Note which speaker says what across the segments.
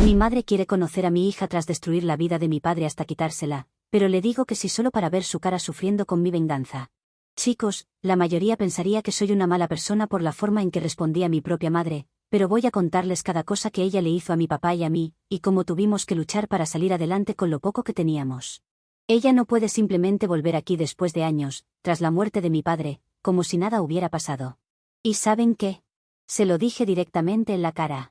Speaker 1: Mi madre quiere conocer a mi hija tras destruir la vida de mi padre hasta quitársela, pero le digo que sí solo para ver su cara sufriendo con mi venganza. Chicos, la mayoría pensaría que soy una mala persona por la forma en que respondí a mi propia madre, pero voy a contarles cada cosa que ella le hizo a mi papá y a mí, y cómo tuvimos que luchar para salir adelante con lo poco que teníamos. Ella no puede simplemente volver aquí después de años, tras la muerte de mi padre, como si nada hubiera pasado. ¿Y saben qué? Se lo dije directamente en la cara.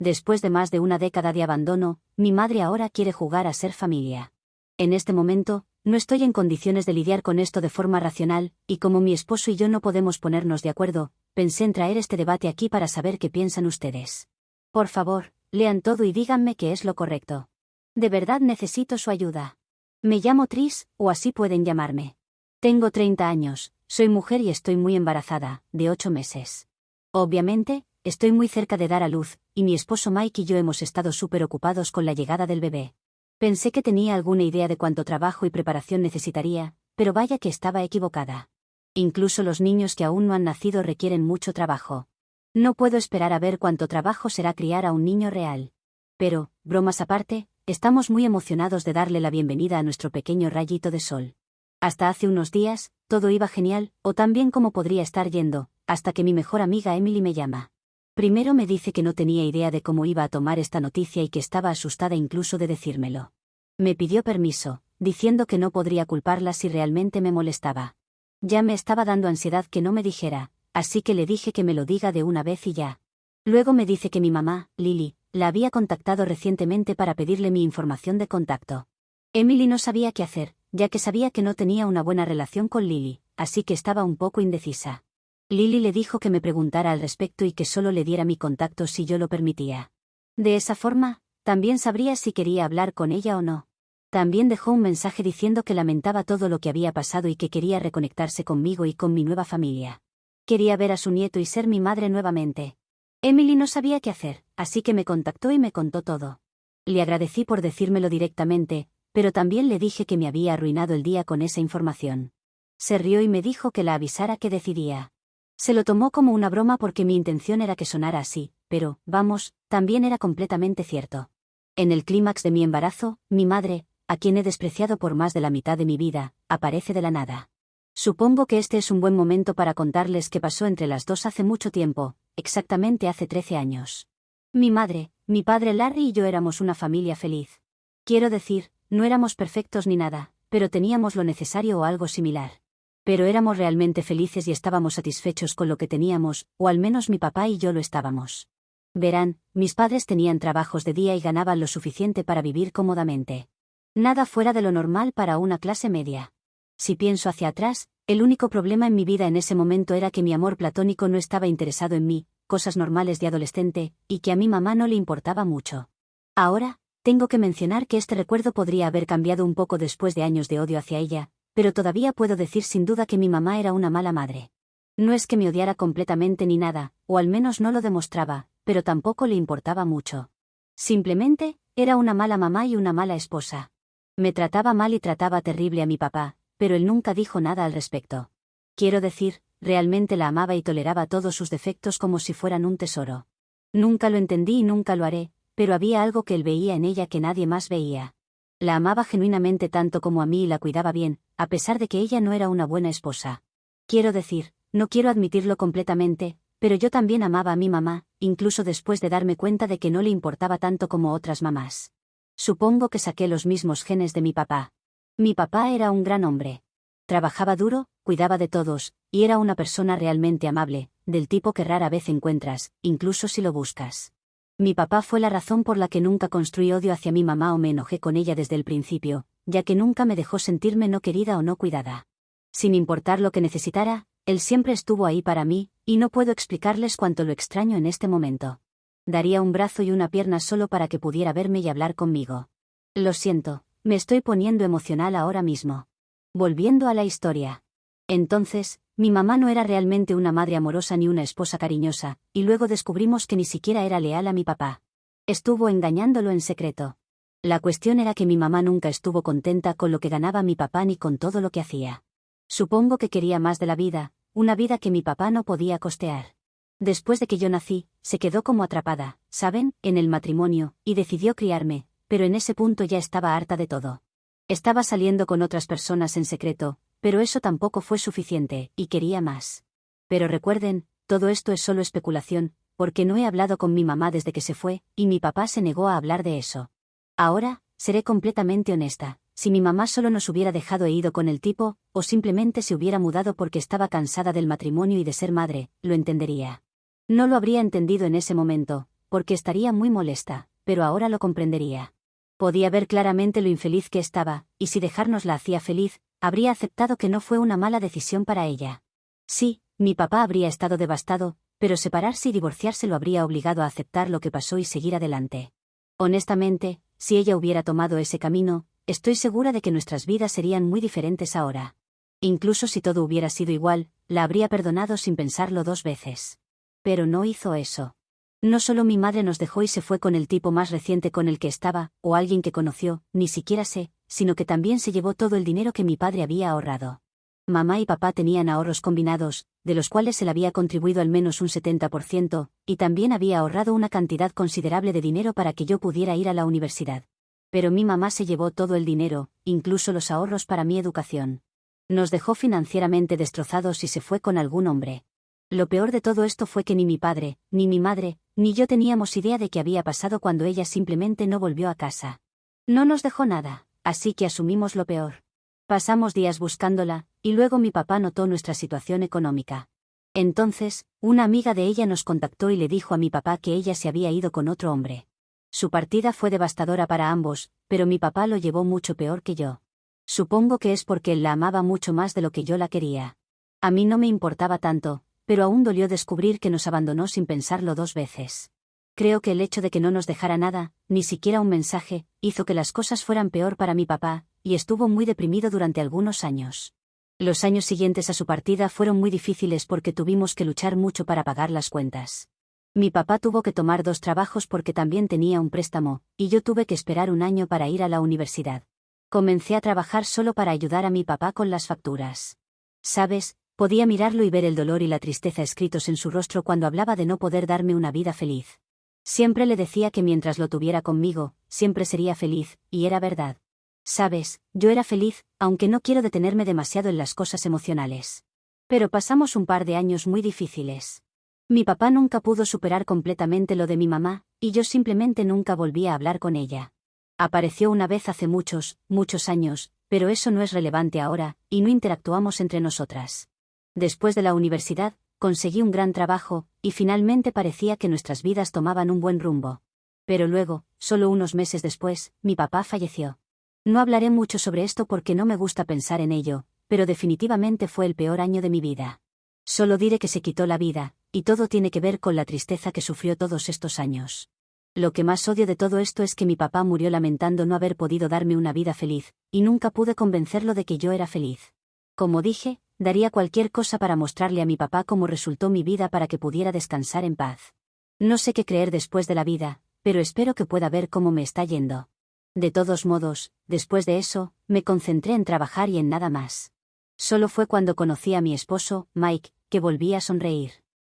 Speaker 1: Después de más de una década de abandono, mi madre ahora quiere jugar a ser familia. En este momento, no estoy en condiciones de lidiar con esto de forma racional, y como mi esposo y yo no podemos ponernos de acuerdo, pensé en traer este debate aquí para saber qué piensan ustedes. Por favor, lean todo y díganme qué es lo correcto. De verdad necesito su ayuda. Me llamo Tris, o así pueden llamarme. Tengo 30 años, soy mujer y estoy muy embarazada, de 8 meses. Obviamente, estoy muy cerca de dar a luz, y mi esposo Mike y yo hemos estado súper ocupados con la llegada del bebé. Pensé que tenía alguna idea de cuánto trabajo y preparación necesitaría, pero vaya que estaba equivocada. Incluso los niños que aún no han nacido requieren mucho trabajo. No puedo esperar a ver cuánto trabajo será criar a un niño real. Pero, bromas aparte, estamos muy emocionados de darle la bienvenida a nuestro pequeño rayito de sol. Hasta hace unos días, todo iba genial, o tan bien como podría estar yendo, hasta que mi mejor amiga Emily me llama. Primero me dice que no tenía idea de cómo iba a tomar esta noticia y que estaba asustada incluso de decírmelo. Me pidió permiso, diciendo que no podría culparla si realmente me molestaba. Ya me estaba dando ansiedad que no me dijera, así que le dije que me lo diga de una vez y ya. Luego me dice que mi mamá, Lily, la había contactado recientemente para pedirle mi información de contacto. Emily no sabía qué hacer, ya que sabía que no tenía una buena relación con Lily, así que estaba un poco indecisa. Lily le dijo que me preguntara al respecto y que solo le diera mi contacto si yo lo permitía. De esa forma, también sabría si quería hablar con ella o no. También dejó un mensaje diciendo que lamentaba todo lo que había pasado y que quería reconectarse conmigo y con mi nueva familia. Quería ver a su nieto y ser mi madre nuevamente. Emily no sabía qué hacer, así que me contactó y me contó todo. Le agradecí por decírmelo directamente, pero también le dije que me había arruinado el día con esa información. Se rió y me dijo que la avisara que decidía. Se lo tomó como una broma porque mi intención era que sonara así, pero, vamos, también era completamente cierto. En el clímax de mi embarazo, mi madre, a quien he despreciado por más de la mitad de mi vida, aparece de la nada. Supongo que este es un buen momento para contarles qué pasó entre las dos hace mucho tiempo, exactamente hace 13 años. Mi madre, mi padre Larry y yo éramos una familia feliz. Quiero decir, no éramos perfectos ni nada, pero teníamos lo necesario o algo similar. Pero éramos realmente felices y estábamos satisfechos con lo que teníamos, o al menos mi papá y yo lo estábamos. Verán, mis padres tenían trabajos de día y ganaban lo suficiente para vivir cómodamente. Nada fuera de lo normal para una clase media. Si pienso hacia atrás, el único problema en mi vida en ese momento era que mi amor platónico no estaba interesado en mí, cosas normales de adolescente, y que a mi mamá no le importaba mucho. Ahora, tengo que mencionar que este recuerdo podría haber cambiado un poco después de años de odio hacia ella, pero todavía puedo decir sin duda que mi mamá era una mala madre. No es que me odiara completamente ni nada, o al menos no lo demostraba, pero tampoco le importaba mucho. Simplemente, era una mala mamá y una mala esposa. Me trataba mal y trataba terrible a mi papá, pero él nunca dijo nada al respecto. Quiero decir, realmente la amaba y toleraba todos sus defectos como si fueran un tesoro. Nunca lo entendí y nunca lo haré, pero había algo que él veía en ella que nadie más veía. La amaba genuinamente tanto como a mí y la cuidaba bien, a pesar de que ella no era una buena esposa. Quiero decir, no quiero admitirlo completamente, pero yo también amaba a mi mamá, incluso después de darme cuenta de que no le importaba tanto como otras mamás. Supongo que saqué los mismos genes de mi papá. Mi papá era un gran hombre. Trabajaba duro, cuidaba de todos, y era una persona realmente amable, del tipo que rara vez encuentras, incluso si lo buscas. Mi papá fue la razón por la que nunca construí odio hacia mi mamá o me enojé con ella desde el principio, ya que nunca me dejó sentirme no querida o no cuidada. Sin importar lo que necesitara, él siempre estuvo ahí para mí, y no puedo explicarles cuánto lo extraño en este momento. Daría un brazo y una pierna solo para que pudiera verme y hablar conmigo. Lo siento, me estoy poniendo emocional ahora mismo. Volviendo a la historia. Entonces, mi mamá no era realmente una madre amorosa ni una esposa cariñosa, y luego descubrimos que ni siquiera era leal a mi papá. Estuvo engañándolo en secreto. La cuestión era que mi mamá nunca estuvo contenta con lo que ganaba mi papá ni con todo lo que hacía. Supongo que quería más de la vida, una vida que mi papá no podía costear. Después de que yo nací, se quedó como atrapada, ¿saben?, en el matrimonio, y decidió criarme, pero en ese punto ya estaba harta de todo. Estaba saliendo con otras personas en secreto, pero eso tampoco fue suficiente, y quería más. Pero recuerden, todo esto es solo especulación, porque no he hablado con mi mamá desde que se fue, y mi papá se negó a hablar de eso. Ahora, seré completamente honesta. Si mi mamá solo nos hubiera dejado e ido con el tipo, o simplemente se hubiera mudado porque estaba cansada del matrimonio y de ser madre, lo entendería. No lo habría entendido en ese momento, porque estaría muy molesta, pero ahora lo comprendería. Podía ver claramente lo infeliz que estaba, y si dejarnos la hacía feliz, habría aceptado que no fue una mala decisión para ella. Sí, mi papá habría estado devastado, pero separarse y divorciarse lo habría obligado a aceptar lo que pasó y seguir adelante. Honestamente, si ella hubiera tomado ese camino, estoy segura de que nuestras vidas serían muy diferentes ahora. Incluso si todo hubiera sido igual, la habría perdonado sin pensarlo 2 veces. Pero no hizo eso. No solo mi madre nos dejó y se fue con el tipo más reciente con el que estaba, o alguien que conoció, ni siquiera sé, sino que también se llevó todo el dinero que mi padre había ahorrado. Mamá y papá tenían ahorros combinados, de los cuales él había contribuido al menos un 70%, y también había ahorrado una cantidad considerable de dinero para que yo pudiera ir a la universidad. Pero mi mamá se llevó todo el dinero, incluso los ahorros para mi educación. Nos dejó financieramente destrozados y se fue con algún hombre. Lo peor de todo esto fue que ni mi padre, ni mi madre, ni yo teníamos idea de qué había pasado cuando ella simplemente no volvió a casa. No nos dejó nada, así que asumimos lo peor. Pasamos días buscándola, y luego mi papá notó nuestra situación económica. Entonces, una amiga de ella nos contactó y le dijo a mi papá que ella se había ido con otro hombre. Su partida fue devastadora para ambos, pero mi papá lo llevó mucho peor que yo. Supongo que es porque él la amaba mucho más de lo que yo la quería. A mí no me importaba tanto, pero aún dolió descubrir que nos abandonó sin pensarlo 2 veces. Creo que el hecho de que no nos dejara nada, ni siquiera un mensaje, hizo que las cosas fueran peor para mi papá, y estuvo muy deprimido durante algunos años. Los años siguientes a su partida fueron muy difíciles porque tuvimos que luchar mucho para pagar las cuentas. Mi papá tuvo que tomar 2 trabajos porque también tenía un préstamo, y yo tuve que esperar 1 año para ir a la universidad. Comencé a trabajar solo para ayudar a mi papá con las facturas. ¿Sabes? Podía mirarlo y ver el dolor y la tristeza escritos en su rostro cuando hablaba de no poder darme una vida feliz. Siempre le decía que mientras lo tuviera conmigo, siempre sería feliz, y era verdad. Sabes, yo era feliz, aunque no quiero detenerme demasiado en las cosas emocionales. Pero pasamos un par de años muy difíciles. Mi papá nunca pudo superar completamente lo de mi mamá, y yo simplemente nunca volví a hablar con ella. Apareció una vez hace muchos, muchos años, pero eso no es relevante ahora, y no interactuamos entre nosotras. Después de la universidad, conseguí un gran trabajo, y finalmente parecía que nuestras vidas tomaban un buen rumbo. Pero luego, solo unos meses después, mi papá falleció. No hablaré mucho sobre esto porque no me gusta pensar en ello, pero definitivamente fue el peor año de mi vida. Solo diré que se quitó la vida, y todo tiene que ver con la tristeza que sufrió todos estos años. Lo que más odio de todo esto es que mi papá murió lamentando no haber podido darme una vida feliz, y nunca pude convencerlo de que yo era feliz. Como dije, daría cualquier cosa para mostrarle a mi papá cómo resultó mi vida para que pudiera descansar en paz. No sé qué creer después de la vida, pero espero que pueda ver cómo me está yendo. De todos modos, después de eso, me concentré en trabajar y en nada más. Solo fue cuando conocí a mi esposo, Mike, que volví a sonreír.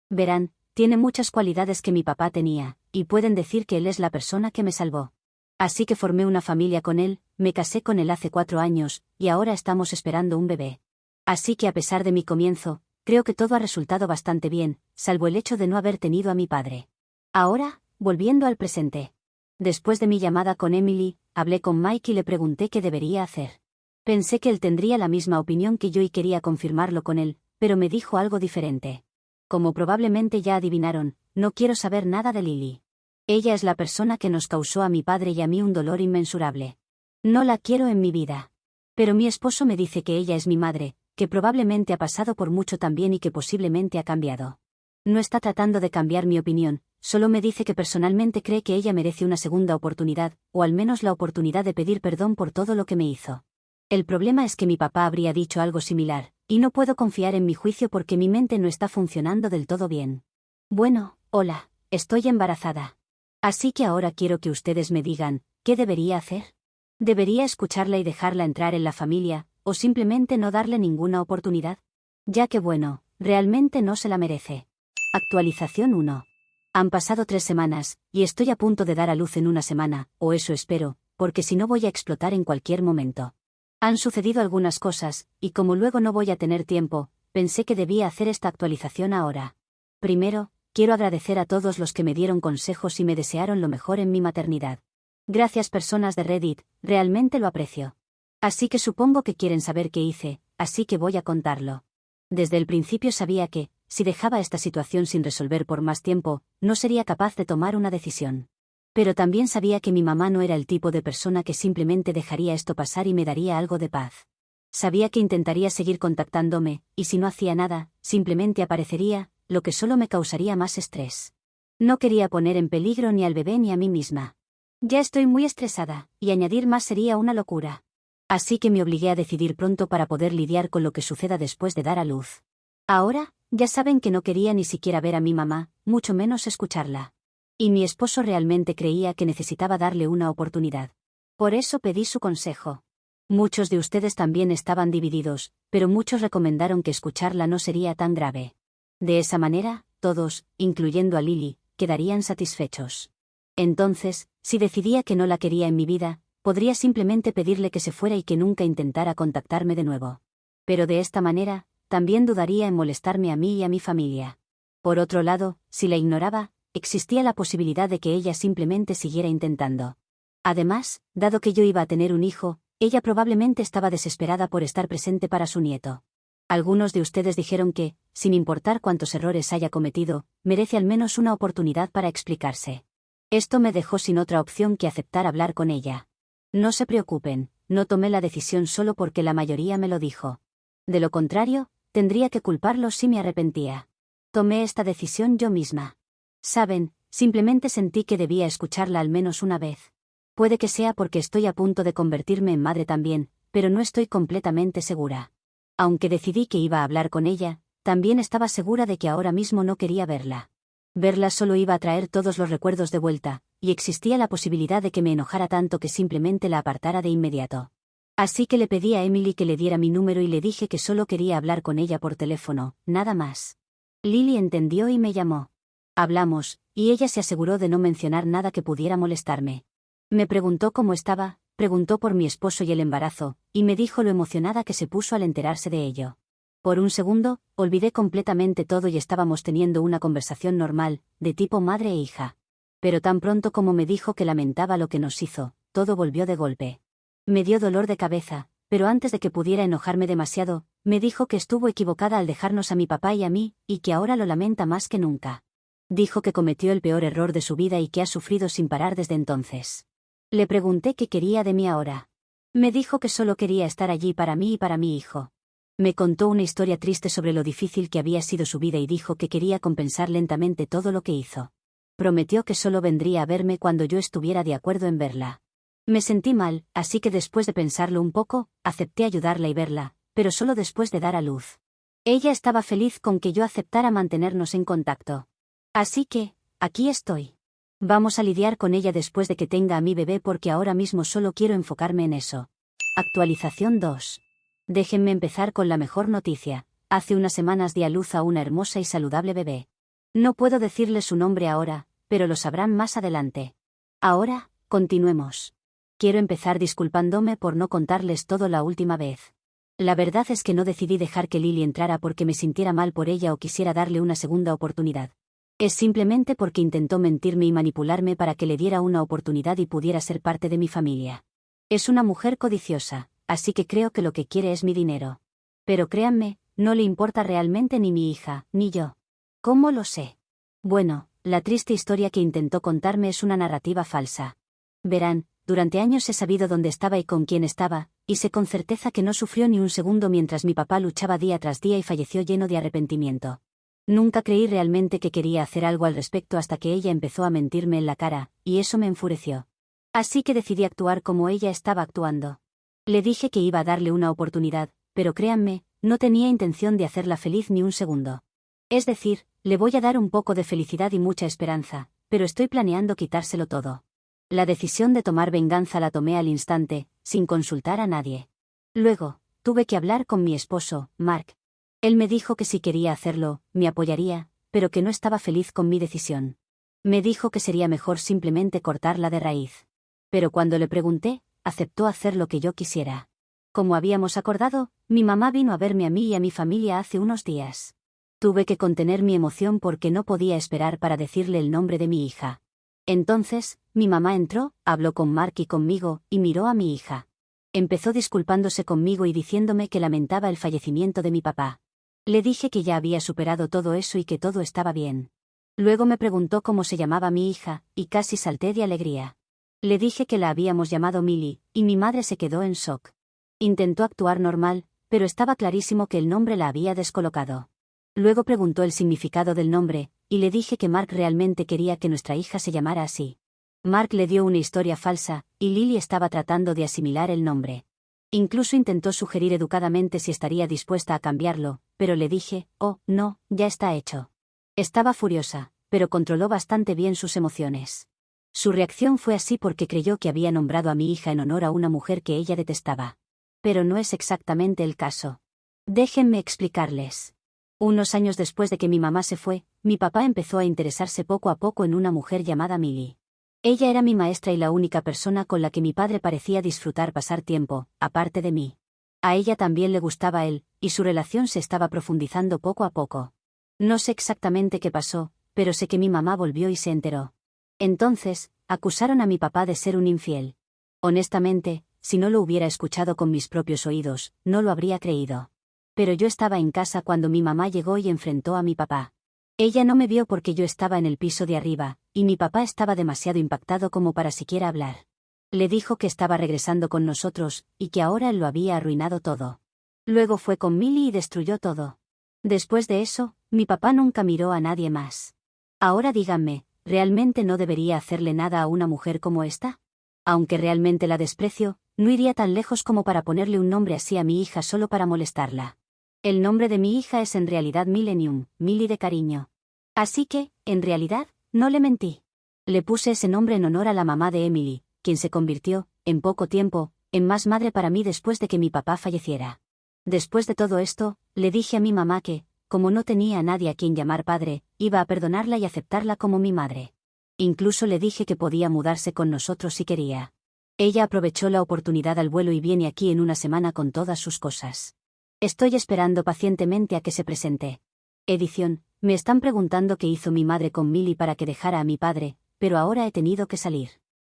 Speaker 1: Verán, tiene muchas cualidades que mi papá tenía, y pueden decir que él es la persona que me salvó. Así que formé una familia con él, me casé con él hace 4 años, y ahora estamos esperando un bebé. Así que a pesar de mi comienzo, creo que todo ha resultado bastante bien, salvo el hecho de no haber tenido a mi padre. Ahora, volviendo al presente. Después de mi llamada con Emily, hablé con Mike y le pregunté qué debería hacer. Pensé que él tendría la misma opinión que yo y quería confirmarlo con él, pero me dijo algo diferente. Como probablemente ya adivinaron, no quiero saber nada de Lily. Ella es la persona que nos causó a mi padre y a mí un dolor inmensurable. No la quiero en mi vida. Pero mi esposo me dice que ella es mi madre, que probablemente ha pasado por mucho también y que posiblemente ha cambiado. No está tratando de cambiar mi opinión, solo me dice que personalmente cree que ella merece una segunda oportunidad, o al menos la oportunidad de pedir perdón por todo lo que me hizo. El problema es que mi papá habría dicho algo similar, y no puedo confiar en mi juicio porque mi mente no está funcionando del todo bien. Bueno, hola, estoy embarazada. Así que ahora quiero que ustedes me digan, ¿qué debería hacer? ¿Debería escucharla y dejarla entrar en la familia, o simplemente no darle ninguna oportunidad? Ya que bueno, realmente no se la merece. Actualización 1. Han pasado 3 semanas, y estoy a punto de dar a luz en una semana, o eso espero, porque si no voy a explotar en cualquier momento. Han sucedido algunas cosas, y como luego no voy a tener tiempo, pensé que debía hacer esta actualización ahora. Primero, quiero agradecer a todos los que me dieron consejos y me desearon lo mejor en mi maternidad. Gracias, personas de Reddit, realmente lo aprecio. Así que supongo que quieren saber qué hice, así que voy a contarlo. Desde el principio sabía que, si dejaba esta situación sin resolver por más tiempo, no sería capaz de tomar una decisión. Pero también sabía que mi mamá no era el tipo de persona que simplemente dejaría esto pasar y me daría algo de paz. Sabía que intentaría seguir contactándome, y si no hacía nada, simplemente aparecería, lo que solo me causaría más estrés. No quería poner en peligro ni al bebé ni a mí misma. Ya estoy muy estresada, y añadir más sería una locura. Así que me obligué a decidir pronto para poder lidiar con lo que suceda después de dar a luz. Ahora, ya saben que no quería ni siquiera ver a mi mamá, mucho menos escucharla. Y mi esposo realmente creía que necesitaba darle una oportunidad. Por eso pedí su consejo. Muchos de ustedes también estaban divididos, pero muchos recomendaron que escucharla no sería tan grave. De esa manera, todos, incluyendo a Lily, quedarían satisfechos. Entonces, si decidía que no la quería en mi vida, podría simplemente pedirle que se fuera y que nunca intentara contactarme de nuevo. Pero de esta manera, también dudaría en molestarme a mí y a mi familia. Por otro lado, si la ignoraba, existía la posibilidad de que ella simplemente siguiera intentando. Además, dado que yo iba a tener un hijo, ella probablemente estaba desesperada por estar presente para su nieto. Algunos de ustedes dijeron que, sin importar cuántos errores haya cometido, merece al menos una oportunidad para explicarse. Esto me dejó sin otra opción que aceptar hablar con ella. No se preocupen, no tomé la decisión solo porque la mayoría me lo dijo. De lo contrario, tendría que culparlos si me arrepentía. Tomé esta decisión yo misma. Saben, simplemente sentí que debía escucharla al menos una vez. Puede que sea porque estoy a punto de convertirme en madre también, pero no estoy completamente segura. Aunque decidí que iba a hablar con ella, también estaba segura de que ahora mismo no quería verla. Verla solo iba a traer todos los recuerdos de vuelta, y existía la posibilidad de que me enojara tanto que simplemente la apartara de inmediato. Así que le pedí a Emily que le diera mi número y le dije que solo quería hablar con ella por teléfono, nada más. Lily entendió y me llamó. Hablamos, y ella se aseguró de no mencionar nada que pudiera molestarme. Me preguntó cómo estaba, preguntó por mi esposo y el embarazo, y me dijo lo emocionada que se puso al enterarse de ello. Por un segundo, olvidé completamente todo y estábamos teniendo una conversación normal, de tipo madre e hija. Pero tan pronto como me dijo que lamentaba lo que nos hizo, todo volvió de golpe. Me dio dolor de cabeza, pero antes de que pudiera enojarme demasiado, me dijo que estuvo equivocada al dejarnos a mi papá y a mí, y que ahora lo lamenta más que nunca. Dijo que cometió el peor error de su vida y que ha sufrido sin parar desde entonces. Le pregunté qué quería de mí ahora. Me dijo que solo quería estar allí para mí y para mi hijo. Me contó una historia triste sobre lo difícil que había sido su vida y dijo que quería compensar lentamente todo lo que hizo. Prometió que solo vendría a verme cuando yo estuviera de acuerdo en verla. Me sentí mal, así que después de pensarlo un poco, acepté ayudarla y verla, pero solo después de dar a luz. Ella estaba feliz con que yo aceptara mantenernos en contacto. Así que, aquí estoy. Vamos a lidiar con ella después de que tenga a mi bebé porque ahora mismo solo quiero enfocarme en eso. Actualización 2. Déjenme empezar con la mejor noticia. Hace unas semanas di a luz a una hermosa y saludable bebé. No puedo decirle su nombre ahora, pero lo sabrán más adelante. Ahora, continuemos. Quiero empezar disculpándome por no contarles todo la última vez. La verdad es que no decidí dejar que Lily entrara porque me sintiera mal por ella o quisiera darle una segunda oportunidad. Es simplemente porque intentó mentirme y manipularme para que le diera una oportunidad y pudiera ser parte de mi familia. Es una mujer codiciosa, así que creo que lo que quiere es mi dinero. Pero créanme, no le importa realmente ni mi hija, ni yo. ¿Cómo lo sé? Bueno, la triste historia que intentó contarme es una narrativa falsa. Verán, durante años he sabido dónde estaba y con quién estaba, y sé con certeza que no sufrió ni un segundo mientras mi papá luchaba día tras día y falleció lleno de arrepentimiento. Nunca creí realmente que quería hacer algo al respecto hasta que ella empezó a mentirme en la cara, y eso me enfureció. Así que decidí actuar como ella estaba actuando. Le dije que iba a darle una oportunidad, pero créanme, no tenía intención de hacerla feliz ni un segundo. Es decir, le voy a dar un poco de felicidad y mucha esperanza, pero estoy planeando quitárselo todo. La decisión de tomar venganza la tomé al instante, sin consultar a nadie. Luego, tuve que hablar con mi esposo, Mark. Él me dijo que si quería hacerlo, me apoyaría, pero que no estaba feliz con mi decisión. Me dijo que sería mejor simplemente cortarla de raíz. Pero cuando le pregunté, aceptó hacer lo que yo quisiera. Como habíamos acordado, mi mamá vino a verme a mí y a mi familia hace unos días. Tuve que contener mi emoción porque no podía esperar para decirle el nombre de mi hija. Entonces, mi mamá entró, habló con Mark y conmigo, y miró a mi hija. Empezó disculpándose conmigo y diciéndome que lamentaba el fallecimiento de mi papá. Le dije que ya había superado todo eso y que todo estaba bien. Luego me preguntó cómo se llamaba mi hija, y casi salté de alegría. Le dije que la habíamos llamado Millie, y mi madre se quedó en shock. Intentó actuar normal, pero estaba clarísimo que el nombre la había descolocado. Luego preguntó el significado del nombre, y le dije que Mark realmente quería que nuestra hija se llamara así. Mark le dio una historia falsa, y Lily estaba tratando de asimilar el nombre. Incluso intentó sugerir educadamente si estaría dispuesta a cambiarlo, pero le dije, oh, no, ya está hecho. Estaba furiosa, pero controló bastante bien sus emociones. Su reacción fue así porque creyó que había nombrado a mi hija en honor a una mujer que ella detestaba. Pero no es exactamente el caso. Déjenme explicarles. Unos años después de que mi mamá se fue, mi papá empezó a interesarse poco a poco en una mujer llamada Millie. Ella era mi maestra y la única persona con la que mi padre parecía disfrutar pasar tiempo, aparte de mí. A ella también le gustaba él, y su relación se estaba profundizando poco a poco. No sé exactamente qué pasó, pero sé que mi mamá volvió y se enteró. Entonces, acusaron a mi papá de ser un infiel. Honestamente, si no lo hubiera escuchado con mis propios oídos, no lo habría creído. Pero yo estaba en casa cuando mi mamá llegó y enfrentó a mi papá. Ella no me vio porque yo estaba en el piso de arriba, y mi papá estaba demasiado impactado como para siquiera hablar. Le dijo que estaba regresando con nosotros, y que ahora él lo había arruinado todo. Luego fue con Millie y destruyó todo. Después de eso, mi papá nunca miró a nadie más. Ahora díganme, ¿realmente no debería hacerle nada a una mujer como esta? Aunque realmente la desprecio, no iría tan lejos como para ponerle un nombre así a mi hija solo para molestarla. El nombre de mi hija es en realidad Millennium, Millie de cariño. Así que, en realidad, no le mentí. Le puse ese nombre en honor a la mamá de Emily, quien se convirtió, en poco tiempo, en más madre para mí después de que mi papá falleciera. Después de todo esto, le dije a mi mamá que, como no tenía a nadie a quien llamar padre, iba a perdonarla y aceptarla como mi madre. Incluso le dije que podía mudarse con nosotros si quería. Ella aprovechó la oportunidad al vuelo y viene aquí en una semana con todas sus cosas. Estoy esperando pacientemente a que se presente. Edición, me están preguntando qué hizo mi madre con Millie para que dejara a mi padre, pero ahora he tenido que salir.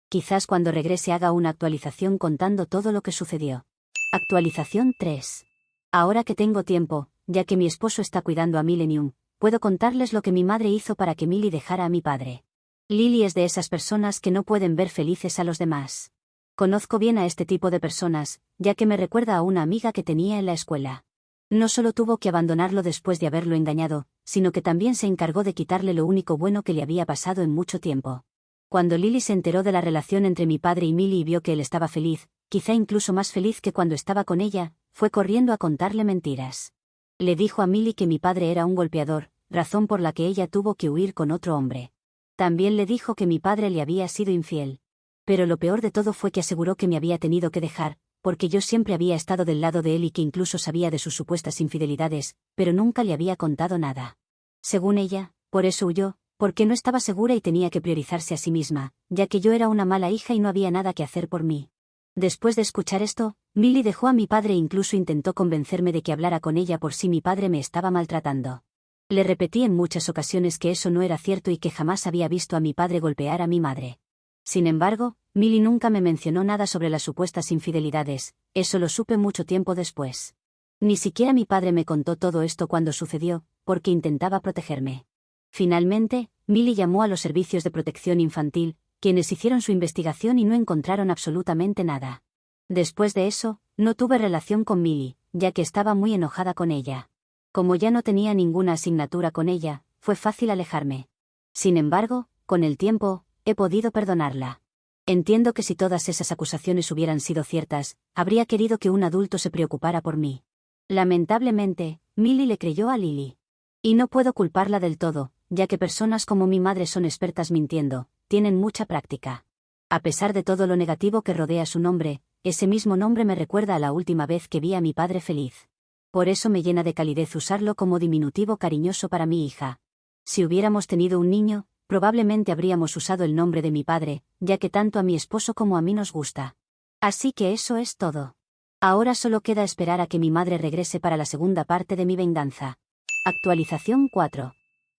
Speaker 1: Quizás cuando regrese haga una actualización contando todo lo que sucedió. Actualización 3. Ahora que tengo tiempo, ya que mi esposo está cuidando a Millennium, puedo contarles lo que mi madre hizo para que Millie dejara a mi padre. Lily es de esas personas que no pueden ver felices a los demás. Conozco bien a este tipo de personas, ya que me recuerda a una amiga que tenía en la escuela. No solo tuvo que abandonarlo después de haberlo engañado, sino que también se encargó de quitarle lo único bueno que le había pasado en mucho tiempo. Cuando Lily se enteró de la relación entre mi padre y Millie y vio que él estaba feliz, quizá incluso más feliz que cuando estaba con ella, fue corriendo a contarle mentiras. Le dijo a Millie que mi padre era un golpeador, razón por la que ella tuvo que huir con otro hombre. También le dijo que mi padre le había sido infiel. Pero lo peor de todo fue que aseguró que me había tenido que dejar, porque yo siempre había estado del lado de él y que incluso sabía de sus supuestas infidelidades, pero nunca le había contado nada. Según ella, por eso huyó, porque no estaba segura y tenía que priorizarse a sí misma, ya que yo era una mala hija y no había nada que hacer por mí. Después de escuchar esto, Millie dejó a mi padre e incluso intentó convencerme de que hablara con ella por si mi padre me estaba maltratando. Le repetí en muchas ocasiones que eso no era cierto y que jamás había visto a mi padre golpear a mi madre. Sin embargo, Millie nunca me mencionó nada sobre las supuestas infidelidades, eso lo supe mucho tiempo después. Ni siquiera mi padre me contó todo esto cuando sucedió, porque intentaba protegerme. Finalmente, Millie llamó a los servicios de protección infantil, quienes hicieron su investigación y no encontraron absolutamente nada. Después de eso, no tuve relación con Millie, ya que estaba muy enojada con ella. Como ya no tenía ninguna asignatura con ella, fue fácil alejarme. Sin embargo, con el tiempo, he podido perdonarla. Entiendo que si todas esas acusaciones hubieran sido ciertas, habría querido que un adulto se preocupara por mí. Lamentablemente, Millie le creyó a Lily. Y no puedo culparla del todo, ya que personas como mi madre son expertas mintiendo, tienen mucha práctica. A pesar de todo lo negativo que rodea su nombre, ese mismo nombre me recuerda a la última vez que vi a mi padre feliz. Por eso me llena de calidez usarlo como diminutivo cariñoso para mi hija. Si hubiéramos tenido un niño, probablemente habríamos usado el nombre de mi padre, ya que tanto a mi esposo como a mí nos gusta. Así que eso es todo. Ahora solo queda esperar a que mi madre regrese para la segunda parte de mi venganza. Actualización 4.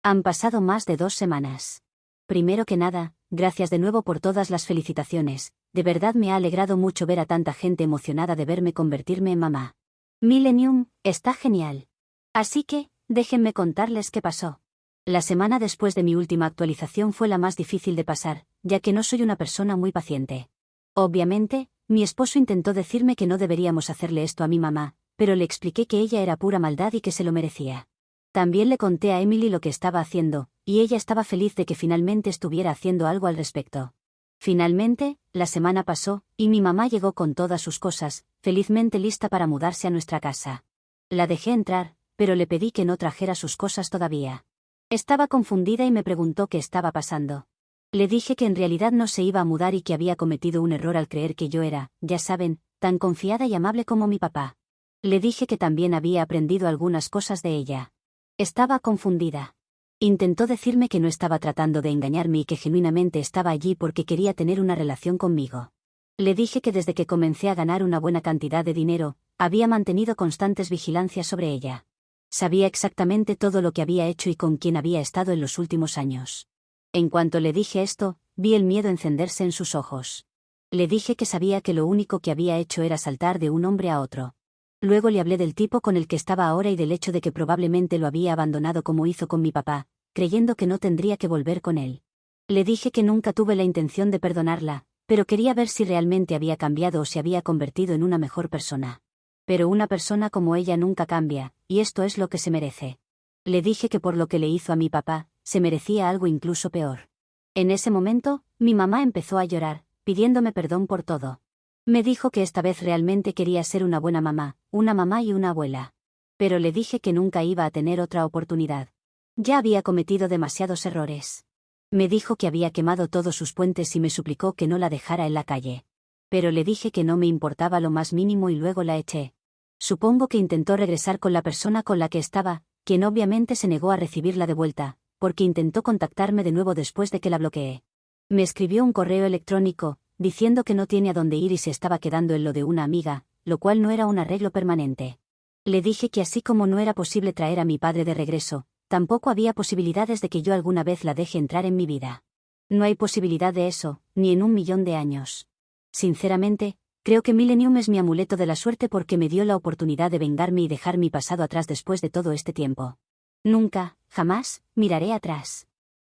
Speaker 1: Han pasado más de 2 semanas. Primero que nada, gracias de nuevo por todas las felicitaciones, de verdad me ha alegrado mucho ver a tanta gente emocionada de verme convertirme en mamá. Millennium, está genial. Así que, déjenme contarles qué pasó. La semana después de mi última actualización fue la más difícil de pasar, ya que no soy una persona muy paciente. Obviamente, mi esposo intentó decirme que no deberíamos hacerle esto a mi mamá, pero le expliqué que ella era pura maldad y que se lo merecía. También le conté a Emily lo que estaba haciendo, y ella estaba feliz de que finalmente estuviera haciendo algo al respecto. Finalmente, la semana pasó, y mi mamá llegó con todas sus cosas, felizmente lista para mudarse a nuestra casa. La dejé entrar, pero le pedí que no trajera sus cosas todavía. Estaba confundida y me preguntó qué estaba pasando. Le dije que en realidad no se iba a mudar y que había cometido un error al creer que yo era, ya saben, tan confiada y amable como mi papá. Le dije que también había aprendido algunas cosas de ella. Estaba confundida. Intentó decirme que no estaba tratando de engañarme y que genuinamente estaba allí porque quería tener una relación conmigo. Le dije que desde que comencé a ganar una buena cantidad de dinero, había mantenido constantes vigilancias sobre ella. Sabía exactamente todo lo que había hecho y con quién había estado en los últimos años. En cuanto le dije esto, vi el miedo encenderse en sus ojos. Le dije que sabía que lo único que había hecho era saltar de un hombre a otro. Luego le hablé del tipo con el que estaba ahora y del hecho de que probablemente lo había abandonado como hizo con mi papá, creyendo que no tendría que volver con él. Le dije que nunca tuve la intención de perdonarla, pero quería ver si realmente había cambiado o se había convertido en una mejor persona. Pero una persona como ella nunca cambia, y esto es lo que se merece. Le dije que por lo que le hizo a mi papá, se merecía algo incluso peor. En ese momento, mi mamá empezó a llorar, pidiéndome perdón por todo. Me dijo que esta vez realmente quería ser una buena mamá, una mamá y una abuela. Pero le dije que nunca iba a tener otra oportunidad. Ya había cometido demasiados errores. Me dijo que había quemado todos sus puentes y me suplicó que no la dejara en la calle. Pero le dije que no me importaba lo más mínimo y luego la eché. Supongo que intentó regresar con la persona con la que estaba, quien obviamente se negó a recibirla de vuelta, porque intentó contactarme de nuevo después de que la bloqueé. Me escribió un correo electrónico, diciendo que no tiene a dónde ir y se estaba quedando en lo de una amiga, lo cual no era un arreglo permanente. Le dije que así como no era posible traer a mi padre de regreso, tampoco había posibilidades de que yo alguna vez la deje entrar en mi vida. No hay posibilidad de eso, ni en 1.000.000 de años. Sinceramente, creo que Millennium es mi amuleto de la suerte porque me dio la oportunidad de vengarme y dejar mi pasado atrás después de todo este tiempo. Nunca, jamás, miraré atrás.